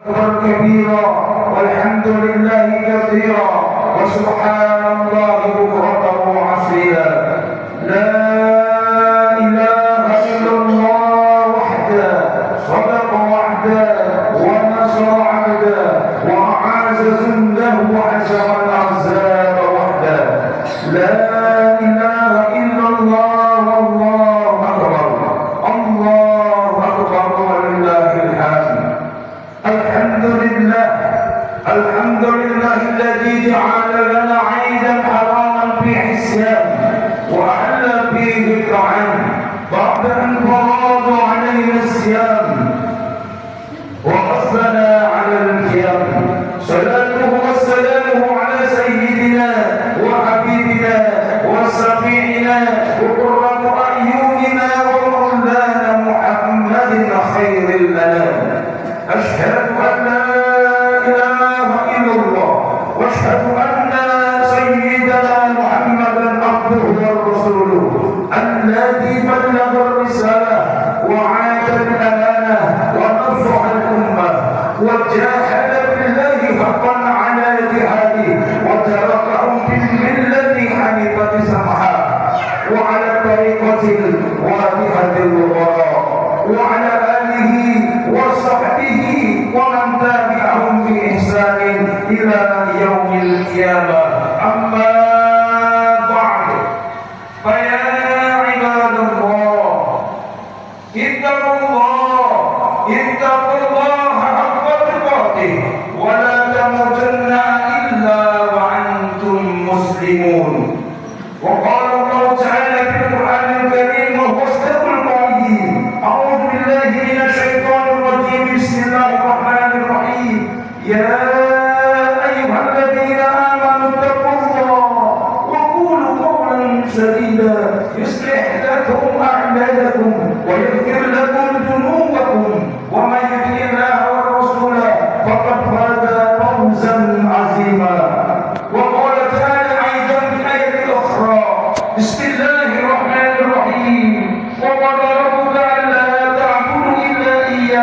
كبيرا والحمد لله كثيرا وسبحان الله بكرة وعصيلا. لا إله إلا الله وحده صدق وعده ونصر عبده وأعز جنده وهزم الأحزاب وحده. لا إله إلا الله والله أكبر الله أكبر ولله الحمد. الحمد لله الذي جعل لنا عيدا حراما فيه الصيام وأحل فيه الطعام بعد أن فرض علينا الصيام وحثنا على القيام. صلاته وسلامه على سيدنا وحبيبنا وشفيعنا وقرة أعيننا ومولانا محمد خير الأنام. أشهد أن لا إله إلا الله وأشهد أن سيدنا محمدا عبده ورسوله الذي بلغ الرسالة وعاد الأمانة ونصح الأمة وجاهد بالله حقا على جهاده وتركهم بالملة حنيفة سمحاء وعلى الطريقة الواضحة الغراء وعلى آله وصحبه ومن تبعهم بإحسان إلى يوم القيامة. أما بعد فيا عباد الله اتقوا الله حق تقاته ولا تموتن إلا وأنتم مسلمون. وقال الله تعالى في القرآن الكريم وهو أصدق القائلين: أعوذ بالله من الشيطان الرجيم بسم الله الرحمن الرحيم. يا أيها الذين آمنوا اتقوا الله وقولوا قولا سديدا يصلح لكم أعمالكم ويغفر لكم ذنوبكم ومن يطع الله والرسول فقد فاز فوزا عظيما. وقال تعالى أيضا في الآية الأخرى: بسم الله الرحمن الرحيم. وقضى ربك ألا تعبدوا إلا إياه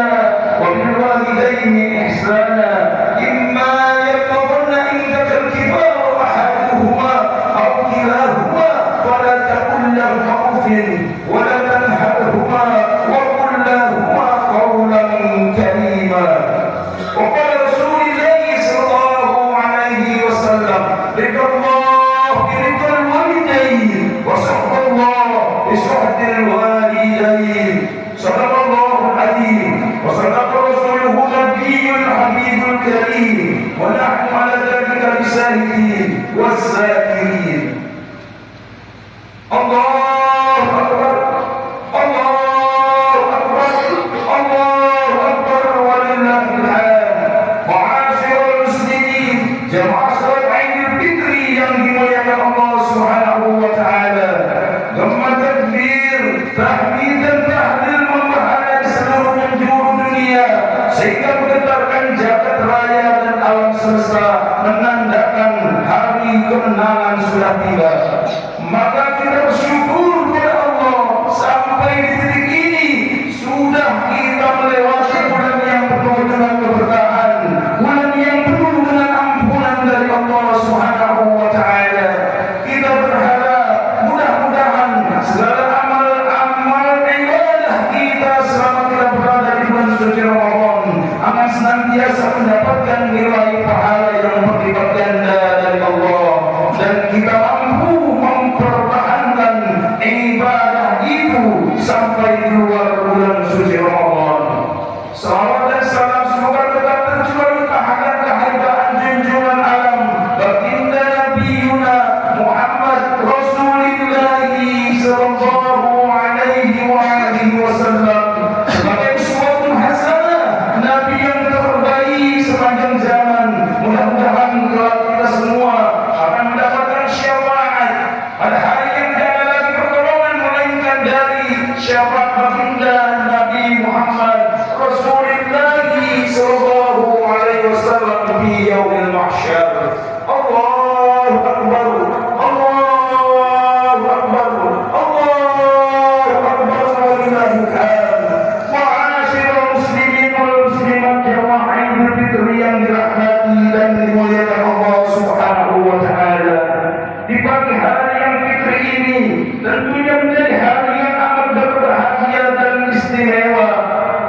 istimewa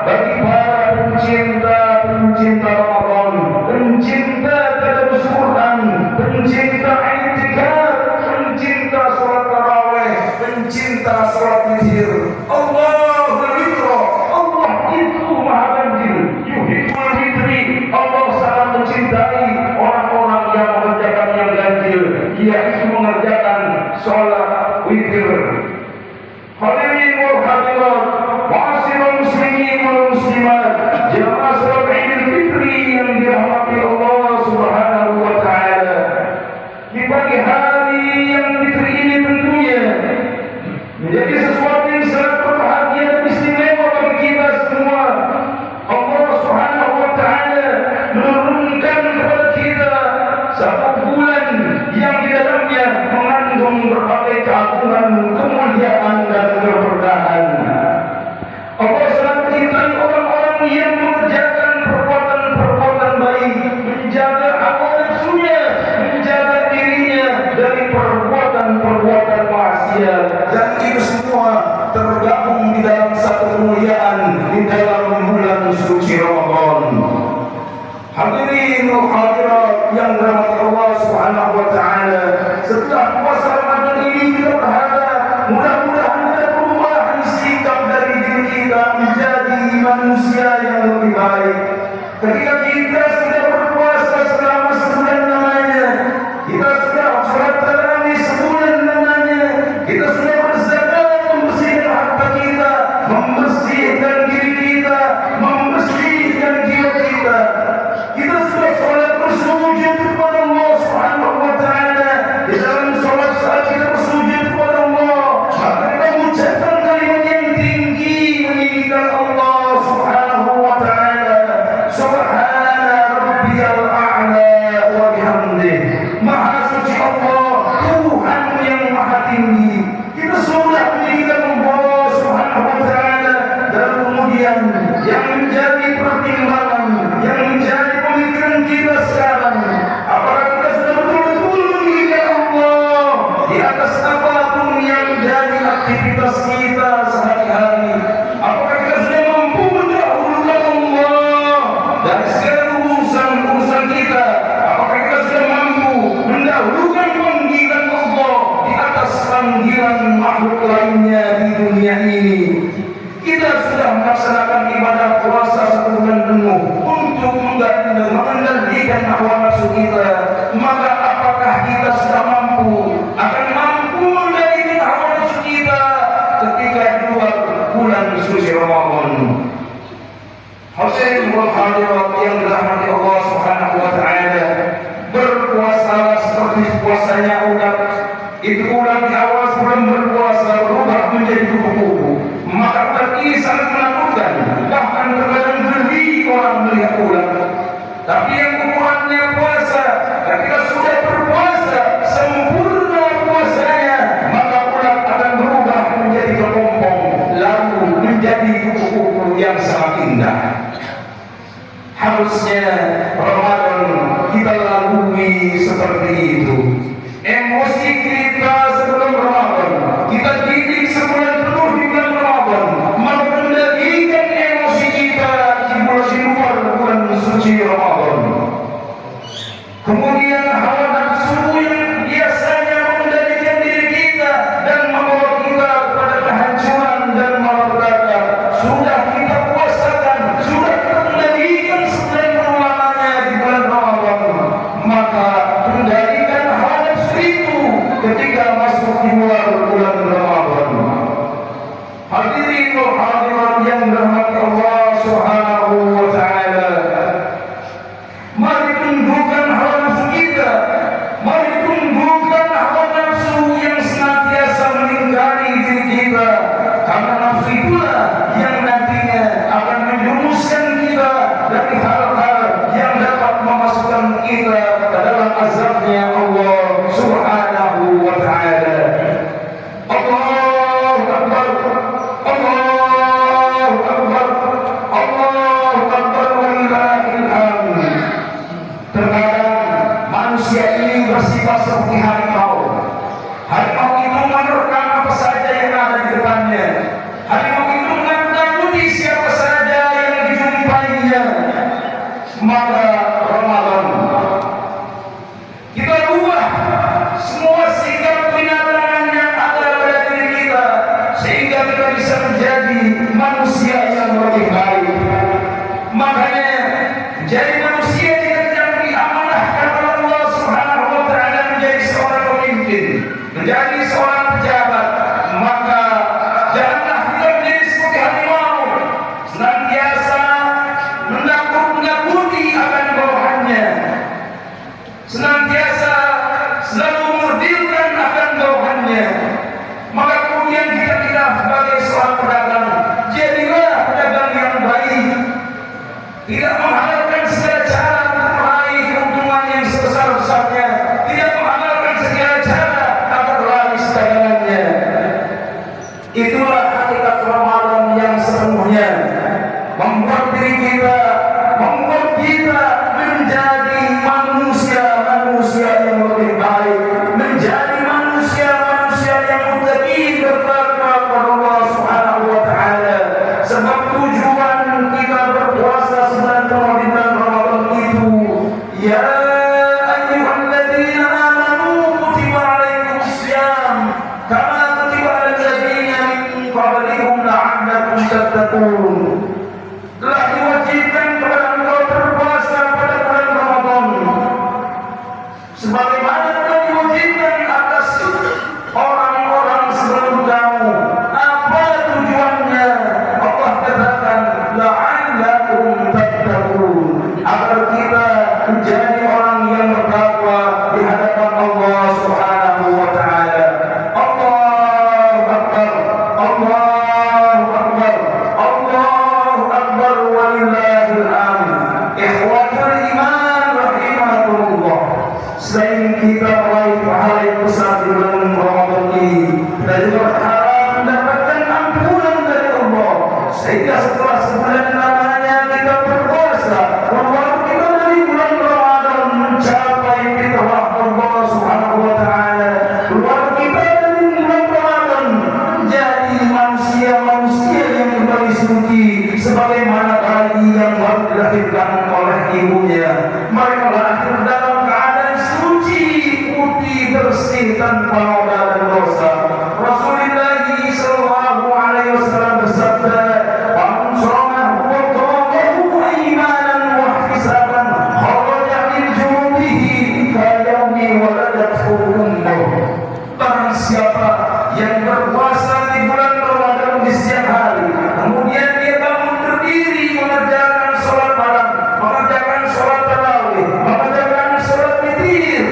bagi para pencinta Ramadan, pencinta tadabbur Quran, pencinta i'tikaf, pencinta salat tarawih, pencinta salat witir. Allahul witr, Allah itu maha ganjil. Yuhibbul witri, Allah sangat mencintai orang-orang yang mengerjakan yang ganjil, yaitu mengerjakan salat witir. Hadirin wal hadirat, ma'asyiral muslimin wal muslimat, jamaah salat Idul Fitri yang dirahmati Allah Subhanahu wa taala. Di pagi hari yang fitri ini tentunya menjadi sesuatu yang sangat berbahagia dan istimewa bagi kita semua. Allah Subhanahu wa taala menurunkan kepada kita satu bulan yang di dalamnya mengandung berbagai keagungan, kemuliaan dan keberkahan. Allah sangat mencintai orang-orang yang mengerjakan perbuatan-perbuatan baik, menjaga hawa nafsunya, menjaga dirinya dari perbuatan-perbuatan maksiat, dan itu semua tergabung di dalam satu kemuliaan di dalam bulan suci Ramadan. Hadirin wa hadirat yang dirahmati Allah Subhanahu wa taala, setelah puasa Ramadan ini kita berharap mudah-mudahan ada perubahan sikap dari diri kita menjadi manusia yang lebih baik. Ketika kita sudah berpuasa selama sebulan lamanya, kita sudah sholat tarawih sebulan lamanya, kita sudah berzakat membersihkan harta kita, membersihkan diri kita, membersihkan jiwa kita. Kita sudah sholat bersujud kepada Allah Subhanahu wa taala. Di dalam sholat saat kita bersujud kepada Allah, maka kita mengucapkan kalimat yang tinggi meninggikan Allah Subhanahu wa taala. Subhana rabbiyal a'la wa bihamdih. Maha suci Allah, Tuhan yang maha tinggi. Kita sudah meninggikan Allah Subhanahu wa taala, dan kemudian yang menjadi pertimbangan, yang menjadi pemikiran kita sekarang, apakah kita sudah betul-betul meninggikan Allah di atas apapun yang menjadi aktivitas kita sehari-hari? Apakah kita sudah mampu mendahulukan Allah dari segala urusan kita? Apakah kita sudah mampu mendahulukan panggilan Allah di atas panggilan makhluk lainnya di dunia ini? Kita sudah melaksanakan ibadah puasa 1 bulan penuh untuk mengendalikan hawa nafsu kita. Maka apakah kita sudah akan mampu mengendalikan hawa nafsu kita ketika keluar bulan suci Ramadan? Hadirin wal hadirat yang dirahmati Allah Subhanahu wa taala, berpuasa seperti puasanya ulat. Itu ulat di awal sebelum berpuasa berubah menjadi kupu-kupu. Maka ulat ini sangat menakutkan, bahkan terkadang geli orang melihat ulat. Tapi yang ukurannya puasa, ketika sudah berpuasa sempurna puasanya, maka ulat akan berubah menjadi kepompong, lalu menjadi kupu-kupu yang sangat indah. Harusnya Ramadan kita lalui seperti itu. Emosi kita sebelum Ramadan kita didik sebulan penuh di bulan Ramadan, maka kendalikan emosi kita di luar bulan suci Ramadan. Kemudian hawa nafsu yang biasanya mengendalikan diri kita dan membawa kita kepada kehancuran dan malapetaka, sudah kita puasakan, sudah kita kendalikan sebulan lamanya di bulan Ramadan, maka kendalikan hawa nafsu itu ketika masuk di luar bulan Ramadan. Hadirin wa hadirat yang dirahmati Allah Subhanahu wa taala, mari tundukkan hawa nafsu kita, mari tundukkan hawa nafsu yang senantiasa melingkari diri kita, karena nafsu itulah yang nantinya akan menjurumuskan kita dari hal-hal yang dapat memasukkan kita ke dalam azabnya Allah Subhanahu wa taala. Allahu Akbar, Allahu Akbar, Allahu Jadi manusia yang diamanahkan oleh Allah Subhanahu wa taala menjadi seorang pemimpin, menjadi seorang pejabat, maka janganlah kita menjadi seperti harimau, senantiasa menakut-nakuti akan bawahannya, senantiasa selalu mengerdilkan akan bawahannya. Maka kemudian kita sebagai seorang pedagang, jadilah pedagang yang baik, tidak menghalalkan segala cara untuk meraih keuntungan yang sebesar-besarnya, tidak menghalalkan segala cara agar laris dagangannya. Itulah hakikat Ramadan yang sepenuhnya membuat kita menjadi manusia yang lebih baik, menjadi manusia yang muttaqin bertakwa kepada Allah Subhanahu wa taala. Sebab tujuan kita berpuasa bulan Ramadan itu, ya ayyuhalladzina amanu kutiba alaikumus syiyam kama kutiba alal ladzina min qablikum la'allakum tattaqun. Telah diwajibkan kepada engkau berpuasa pada bulan Ramadan sebagaimana telah diwajibkan atas orang-orang sebelum kamu. Apa tujuannya? Allah katakan la'allakum tattaqun, agar kita menjadi orang yang bertakwa di hadapan Allah Subhanahu wa taala. Allahu akbar, Allahu akbar, Allahu akbar walillahil hamd. Ikhwatul iman rahimakumullah. Selain kita meraih pahala yang besar di bulan Ramadan ini, kita juga berharap mendapatkan ampunan dari Allah, sehingga setelah sebulan lamanya kita berpuasa, keluar kita dari bulan Ramadan mencapai fitrah Allah Subhanahu wa taala, keluar kita dari bulan Ramadan menjadi manusia yang kembali suci sebagaimana bayi yang baru dilahirkan oleh ibunya. Mereka lahir dalam keadaan suci, putih, bersih, tanpa noda dan dosa. Rasulullah sallallahu alaihi wasallam bersabda, "Man shamahu wa qamahu imanan wa ihtisaban, kharaja min junubihi ka yaumi waladathu ummuh." Barang siapa yang berpuasa di bulan Ramadan di siang hari, kemudian dia bangun berdiri mengerjakan sholat malam, mengerjakan sholat tarawih, mengerjakan sholat witir,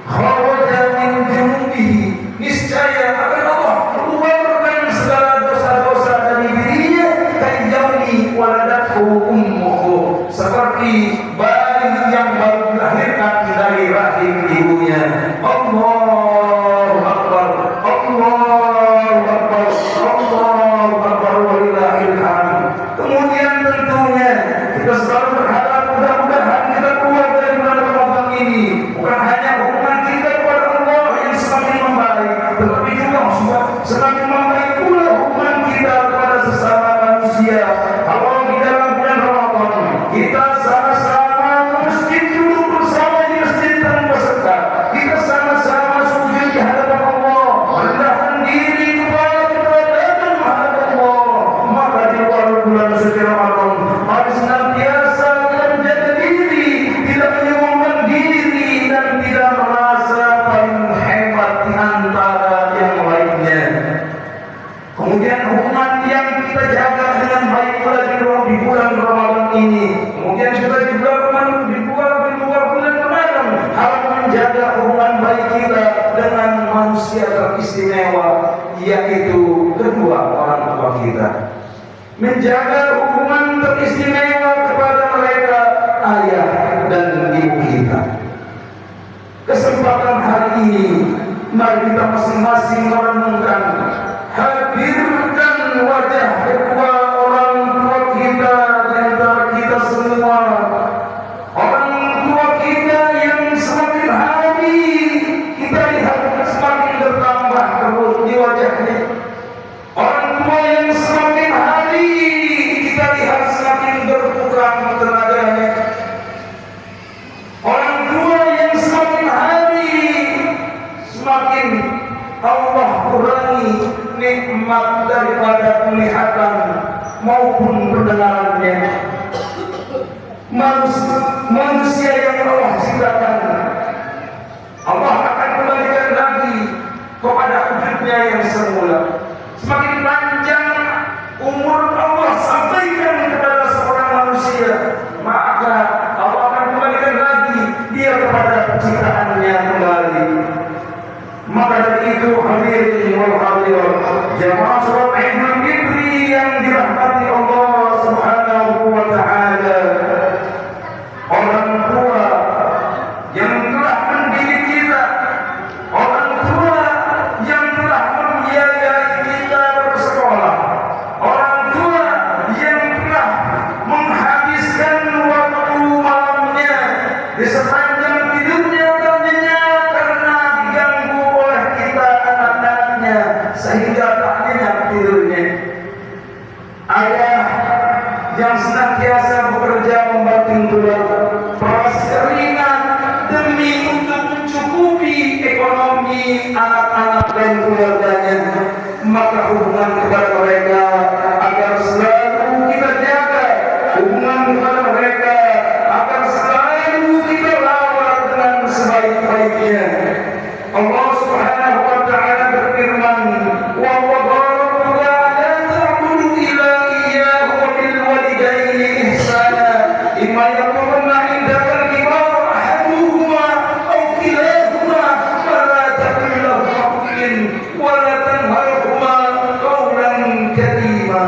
kharaja min junubihi, niscaya akan Allah keluarkan segala dosa-dosa dari dirinya, kayaumi waladathu ummuhu, seperti bayi yang baru dilahirkan dari rahim ibunya. Allahu akbar, Allahu akbar, Allahu akbar walillahil hamd. Kemudian tentunya kita selalu berharap mudah-mudahan kita keluar dari bulan Ramadan ini bukan hanya hubungan kita kepada Allah yang semakin membaik, tetapi juga semakin membaik pula hubungan kita kepada sesama manusia. Kalau di dalam bulan Ramadan kita sama-sama masjid duduk bersama di masjid tanpa serta, kita sama-sama sujud di hadapan Allah, merendahkan diri kepada keberadaan menghadap Allah, maka di luar bulan suci Ramadan mari senantiasa kita menjaga diri, tidak menyombongkan diri dan tidak merasa paling hebat di antara yang lainnya. Kemudian hubungan yang kita jaga dengan baik pula di bulan Ramadan ini. Kemudian juga di luar bulan Ramadan harus menjaga hubungan baik kita dengan manusia teristimewa, yaitu kedua orang tua kita. Menjaga hubungan teristimewa kepada mereka, ayah dan ibu kita. Kesempatan hari ini, mari kita masing-masing merenungkan, hadirkan wajah kedua orang tua kita di antara kita semua. Orang tua kita yang semakin hari kita lihat semakin bertambah kerut di wajahnya. Orang tua yang semakin hari kita lihat semakin berkurang tenaganya. Orang tua yang semakin hari semakin Allah kurangi nikmat daripada penglihatan maupun pendengarannya. manusia yang Allah ciptakan, Allah akan kembalikan lagi kepada wujudnya yang semula. Semakin panjang umur Allah sampaikan kepada seorang manusia, maka Allah akan kembalikan lagi dia kepada penciptaannya kembali. Maka dari itu hadirin wal hadirat, jamaah salat Idul Fitri yang dirahmati Allah Subhanahu wa taala, orang tua yang telah mendidik kita, orang tua yang telah membiayai kita bersekolah, orang tua yang telah menghabiskan waktu malamnya di sepanjang tidurnya ternyata karena diganggu oleh kita anak-anaknya sehingga tak nyenyak tidurnya. Ayah yang senantiasa bekerja membanting tulang peras keringat demi untuk mencukupi ekonomi anak-anak dan keluarganya, maka hubungan kepada mereka agar selalu kita jaga, hubungan kepada mereka agar selalu kita rawat dengan sebaik-baiknya. Allah Subhanahu wa taala berfirman, wa qadara la ta'budu illa iyyahu wa bil walidayni ihsana imma yablughanna indaka al-kibara ahaduhuma aw kilahuma fala taqul lahuma uffin wa la tanharhuma qawlan karima.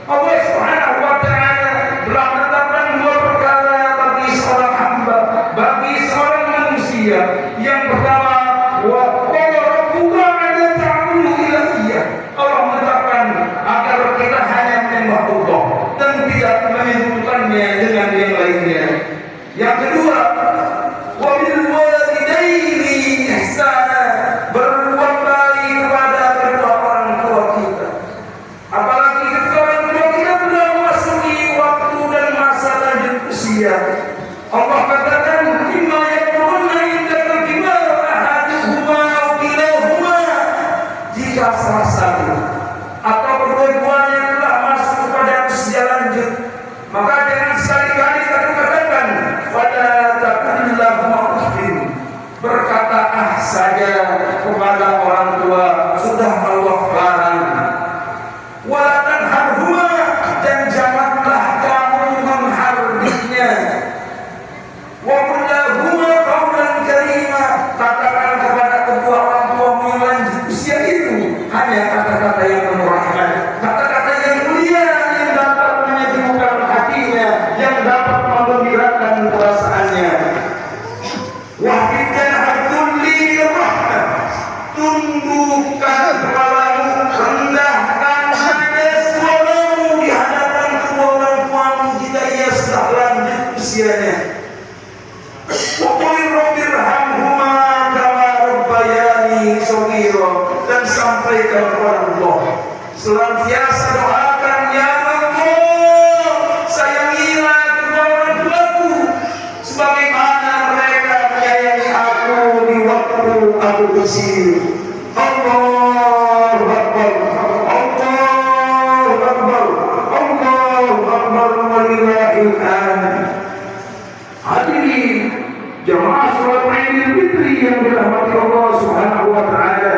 Allah Subhanahu wa taala telah menetapkan dua perkara bagi seorang hamba, bagi seorang manusia. Yang pertama, wa rabbuka la ta'budu illa iyyah. Allah menetapkan agar kita hanya menyembah Allah dan tidak menyekutukannya dengan yang lainnya. Yang kedua, wa bil walidaini ihsana, berbuat baik kepada kedua orang tua kita. Apalagi kedua orang tua kita sudah memasuki waktu dan masa lanjut usia. Allah katakan, imma yablughanna indaka al-kibara ahaduhuma aw kilahuma, jika salah satu atau kedua-duanya telah masuk kepada usia lanjut, maka jangan sekali-kali kita katakan pada taqul lahuma uffin, berkata saja kepada orang tua, sudah Allah larang. Wala tanharhuma, dan janganlah kamu menghardiknya. Wa qul lahuma qawlan karima, katakan kepada kedua orang tuamu yang lanjut usia itu hanya kata-kata yang penuh rahmat, kata-kata yang mulia yang dapat menyejukkan hatinya, yang dapat menggembirakan perasaannya. Wahidkan abdulli rahmat, tundukkan kepalamu, rendahkan hadas suaramu di hadapan kedua orang tuamu jika ia sudah lanjut usianya. Waqul rabbirhamhuma kama rabbayani shaghira, dan sampaikan kepada Allah, senantiasa doakan, ya Allah, sayangilah kedua orang tuaku sebagaimana mereka menyayangi aku di waktu aku kecil. Allahu Akbar, Allahu Akbar, Allahu Akbar, walillahil hamd. Hadirin jamaah salat Idul Fitri yang dirahmati Allah Subhanahu wa taala.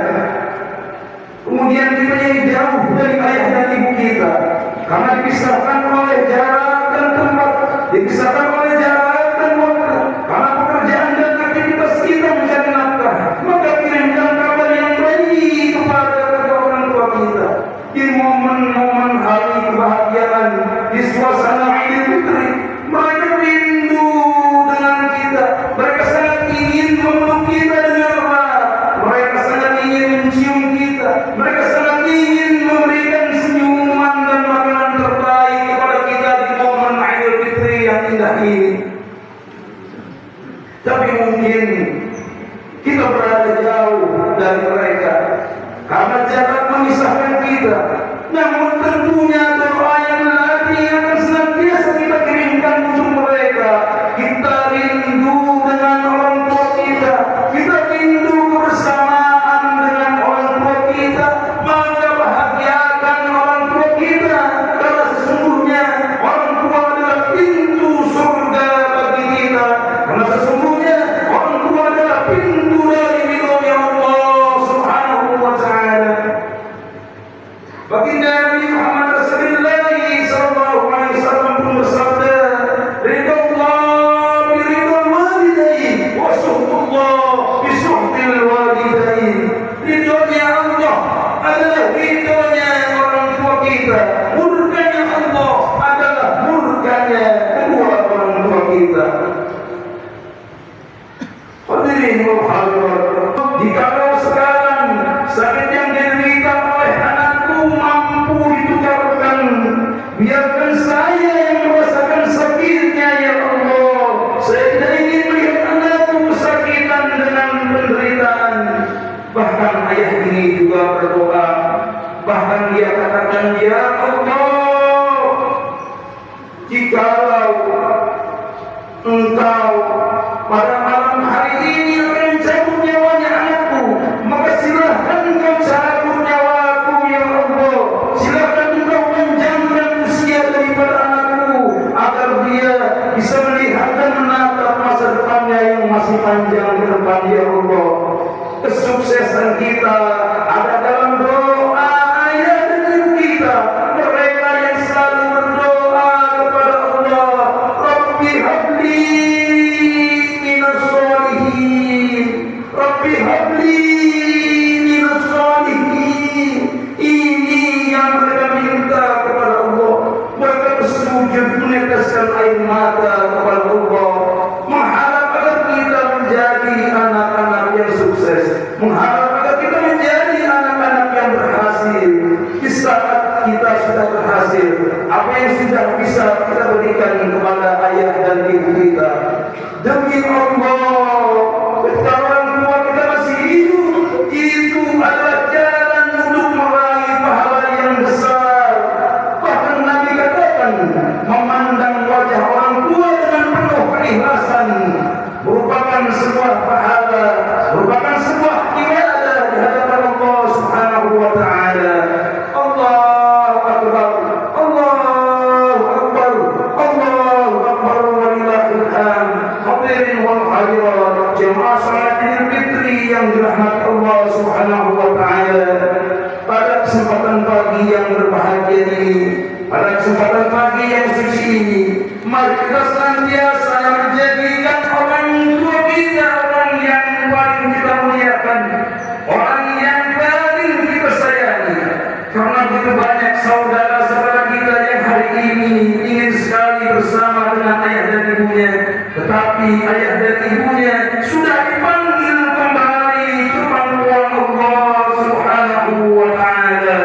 Kemudian kita yang jauh dari ayah dan ibu kita karena dipisahkan oleh jarak dan tempat, dipisahkan oleh jarak dan waktu, karena pekerjaan dan aktivitas kita mencari nafkah, maka kirimkan kabar yang baik kepada kedua orang tua kita di momen-momen hari kebahagiaan, di suasana Idul Fitri. Mereka rindu dengan kita, mereka sangat ingin memeluk kita dengan erat, mereka sangat ingin mencium kita, mereka sangat ingin memberikan senyuman dan makanan terbaik kepada kita di momen Idul Fitri yang indah ini. Tapi mungkin kita berada jauh dari mereka karena jarak memisahkan kita. Namun tentunya doa yang nanti akan Bahkan saya yang merasakan sakitnya, ya Allah. Saya tidak ingin melihat anakku kesakitan dengan penderitaan. Bahkan ayah ini juga berdoa. Bahkan dia katakan, ya Allah, jikalau Engkau pada malam hari ini akan mencabut nyawanya anakku, maka silahkan Engkau cabut nyawaku, ya Allah. Silahkan Engkau panjangkan usia daripada anakku, agar dia bisa melihat dan menatap masa depannya yang masih panjang ke depan, ya Allah. Kesuksesan kita ada dalam doa ayah dan ibu kita, mereka yang selalu berdoa kepada Allah, Rabbi habli minas sholihin, Rabbi habli minas sholihin. Ini yang mereka minta kepada Allah. Mereka bersujud meneteskan air mata kepada Allah, mengharap agar kita menjadi anak-anak yang sukses, mengharap agar kita menjadi anak-anak yang berhasil. Di saat kita sudah berhasil, apa yang sudah bisa kita berikan kepada ayah dan ibu kita, demi Allah, ketika orang tua kita masih hidup, itu adalah jalan untuk meraih pahala yang besar. Bahkan Nabi katakan, memandang wajah orang tua dengan penuh keikhlasan merupakan sebuah pahala, merupakan sebuah ibadah di hadapan Allah Subhanahu wa taala. Allahu akbar, Allahu akbar, Allahu akbar, walillahil hamd. Hadirin wal hadirat, jemaah salat Idul Fitri yang dirahmati Allah Subhanahu wa taala. Pada kesempatan pagi yang berbahagia ini, pada kesempatan pagi yang suci ini, mari kita senantiasa menjadikan orang tua kita orang yang paling kita muliakan, orang yang paling kita sayangi. Karena begitu banyak saudara-saudara kita yang hari ini ingin sekali bersama dengan ayah dan ibunya, tetapi ayah dan ibunya sudah dipanggil kembali ke pangkuan Allah Subhanahu wa taala.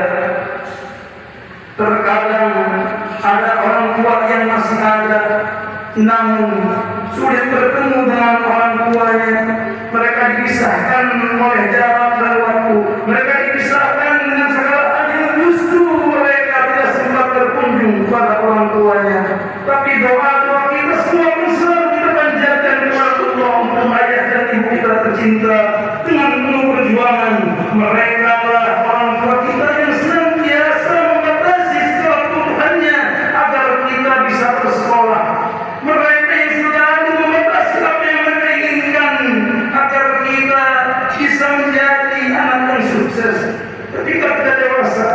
Terkadang ada orang tua yang masih ada, namun sulit bertemu dengan orang tuanya. Mereka dipisahkan oleh jarak dan waktu. Mereka dipisahkan dengan segala adil. Justru mereka tidak sempat berkunjung kepada orang tuanya. Tapi doa-doa kita semua selalu kita panjatkan kepada Allah untuk ayah dan ibu kita tercinta. Dengan penuh perjuangan, mereka lah orang tua kita yang senantiasa membatasi segala kebutuhannya agar kita bisa bersekolah. Mereka yang selalu membatasi apa yang mereka inginkan agar kita bisa menjadi anak yang sukses. Ketika kita dewasa,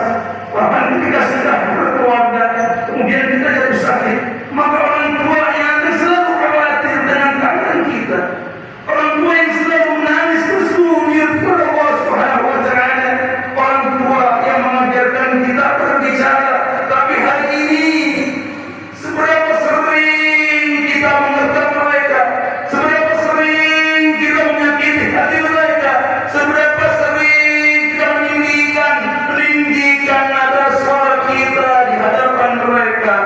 bahkan ketika sudah berkeluarga, kemudian kita jatuh sakit, maka orang tua yang akan selalu khawatir dengan keadaan kita. Orang tua yang selalu menangis bersujud kepada Allah Subhanahu wa taala. Orang tua yang mengajarkan kita berbicara. Tapi hari ini seberapa sering kita mengetar mereka, seberapa sering kita menyakiti hati mereka, seberapa sering kita meninggikan nada suara kita di hadapan mereka.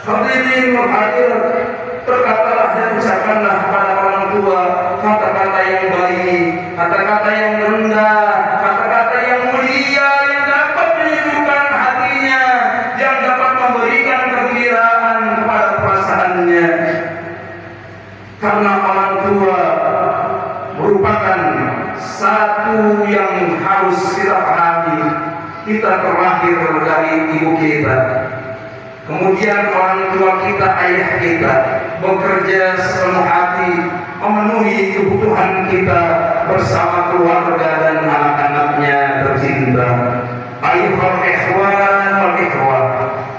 Hadirin wal hadirat, berkatalah dan ucapkanlah kepada orang tua kata-kata yang baik, kata-kata yang rendah, kata-kata yang mulia yang dapat menyejukkan hatinya, yang dapat memberikan kegembiraan kepada perasaannya. Karena orang tua merupakan satu yang harus kita pahami. Kita terlahir dari ibu kita, kemudian orang tua kita, ayah kita, bekerja sepenuh hati memenuhi kebutuhan kita bersama keluarga dan anak-anaknya tercinta. Ayuhal ikhwan wal ikhwah,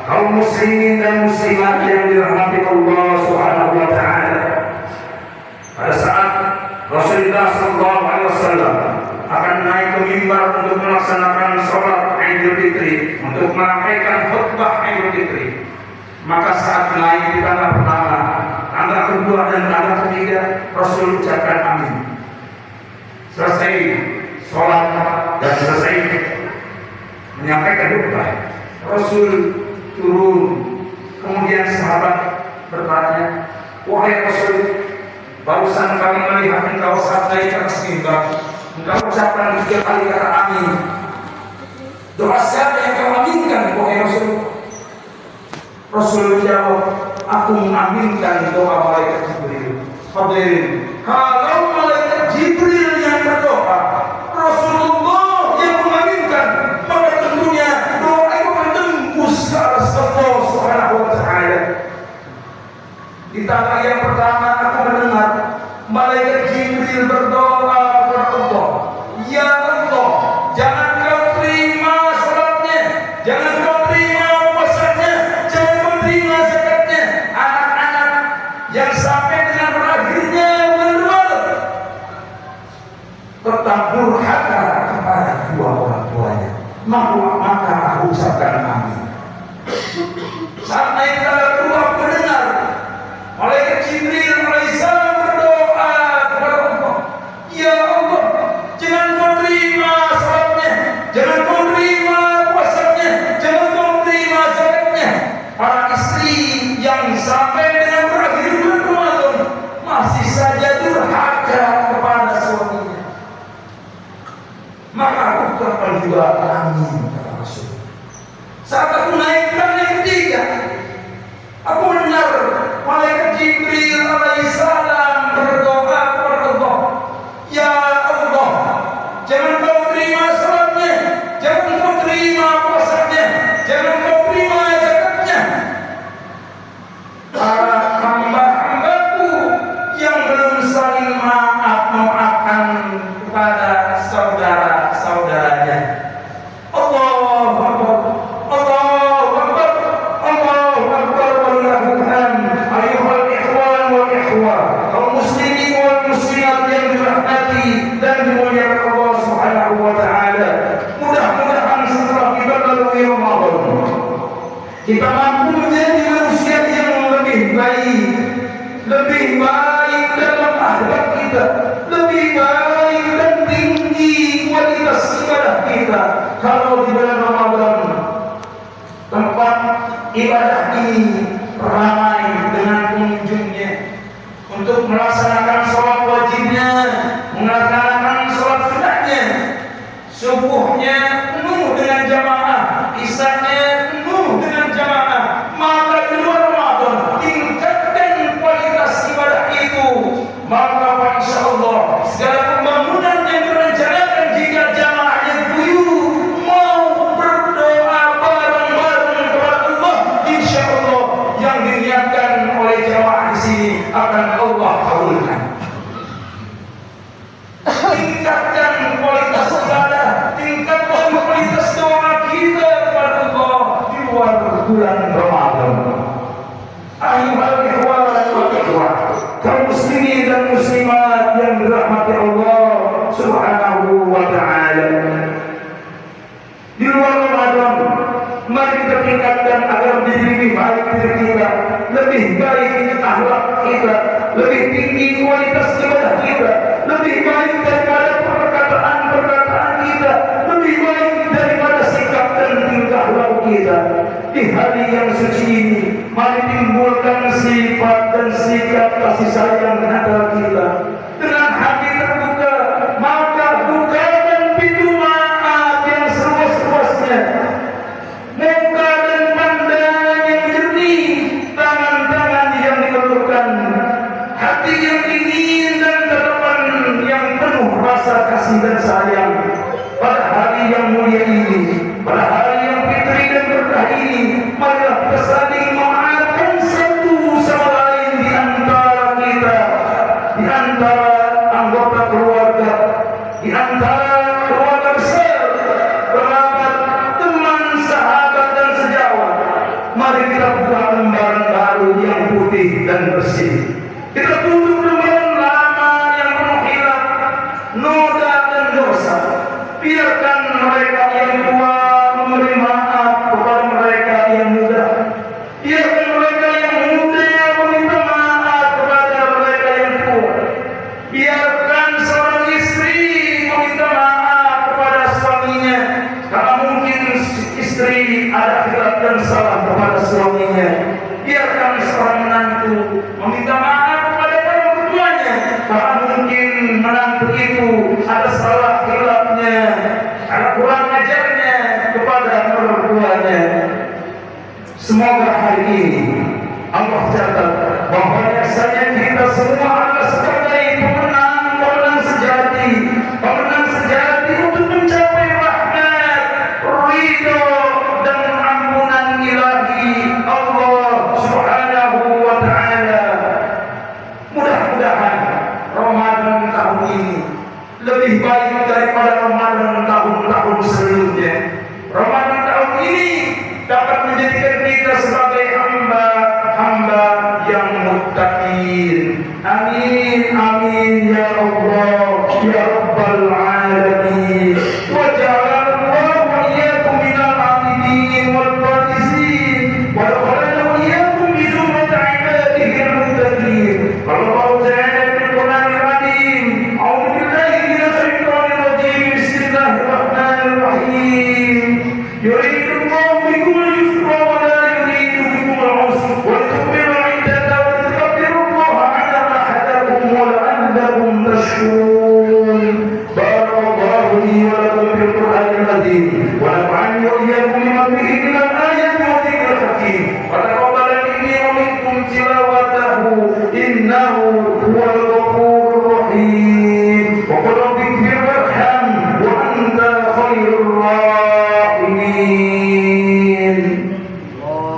kaum muslimin dan muslimat yang dirahmati Allah Subhanahu wa taala. Pada saat Rasulullah sallallahu alaihi wasallam akan naik ke mimbar untuk melaksanakan sholat Idul Fitri, untuk menyampaikan khutbah Idul Fitri, maka saat naik di tangga pertama, tangga kedua dan tangga ketiga, Rasul ucapkan amin. Selesai sholat dan selesai menyampaikan khutbah, Rasul turun Wahai Rasul, barusan kami melihat engkau sabda yang sehingga engkau ucapkan 3 kali kata amin. Doa siapa yang kau aminkan, wahai Rasul? Rasul menjawab, aku mengaminkan doa malaikat Jibril. Hadirin, kalau malaikat Jibril yang berdoa, Rasulullah yang mengaminkan, maka tentunya doa itu menembus ke atas Allah Subhanahu wa Ta'ala. Di tanggal yang pertama aku mendengar malaikat Jibril berdoa kepada Allah, ya Allah, jangan kau terima salatnya, jangan kau terima puasanya, jangan kau terima zakatnya, anak-anak yang sampai dengan berakhirnya bulan Ramadan tetap durhaka kepada kedua orang tuanya, maka aku ucapkan amin. Saat naik tanggal 2 aku mendengar malaikat Jibril alaihissalam berdoa kepada Allah, ya Allah, jangan kau terima salatnya, jangan kau terima puasanya, jangan kau terima zakatnya. Para istri yang sampai dengan berakhir bulan Ramadan masih saja durhaka kepada suaminya, maka aku ucapkan juga amin kata Rasul. Saat aku naik tangga yang ketiga, aku mendengar malaikat Jibril alaihissalam berdoa kepada Allah, ya Allah, jangan kau terima salatnya, jangan kau terima puasanya, jangan kau terima zakatnya. Para hamba-hambaku yang belum saling memaafkan kepada saudara-saudaranya. Allahu Akbar, Allahu Akbar, Allahu Akbar, wallahul hamd. Ayuhal ikhwan wal ikhwah, kaum muslimin wal muslimat yang dirahmati dan dimuliakan Allah Subhanahu wa Ta'ala. Mudah-mudahan setelah kita lalui Ramadan, kita mampu menjadi manusia yang lebih baik dalam akhlak kita, lebih baik dan tinggi kualitas ibadah kita. Kalau di bulan Ramadan tempat ibadah ini ramai dengan pengunjungnya untuk melaksanakan sholat wajibnya, melaksanakan sholat sunatnya, subuhnya penuh dengan jamaah, isanya penuh dengan jamaah, maka di luar Ramadan tingkatkan kualitas ibadah itu, maka insya Allah segala pembangunan yang direncanakan jika jamaahnya guyup mau berdoa bareng-bareng kepada Allah, insya Allah yang diniatkan oleh jamaah di sini akan Allah kabulkan. Tingkatkan kualitas ibadah, tingkatkan kualitas doa kita kepada Allah di luar bulan Ramadan. Ayuhal ikhwan wal ikhwah, kaum muslimin dan muslimat yang dirahmati Allah Subhanahu wa Ta'ala. Di luar Ramadan, mari kita tingkatkan agar menjadi lebih baik diri kita, lebih baik akhlak kita, lebih tinggi kualitas ibadah kita, lebih baik daripada perkataan kita, lebih baik daripada sikap dan tingkah laku kita. Di hari yang suci ini, mari timbulkan sifat dan sikap kasih sayang antara kita dengan hati terbuka, maka bukakan pintu maaf yang seluas-luasnya, muka dan pandangan yang jernih, tangan-tangan yang diulurkan, hati yang dingin dan tatapan yang penuh rasa kasih dan sayang. Pada hari yang mulia ini, pada hari yang fitri dan berkah ini, marilah kita saling memaafkan satu sama lain di antara kita, di antara anggota keluarga, di antara keluarga besar, kerabat, teman, sahabat dan sejawat. Mari kita buka lembaran baru yang putih dan bersih. Kita tutup lembaran lama yang penuh hilaf, noda dan dosa. Biarkan mereka yang tua memberi maaf kepada mereka yang muda. Biarkan mereka yang muda meminta maaf kepada mereka yang tua. Biarkan seorang istri meminta maaf kepada suaminya kalau mungkin istri ada khilaf dan salah kepada suaminya. Biarkan seorang menantu meminta maaf Allah catat bahwa biasanya kita semua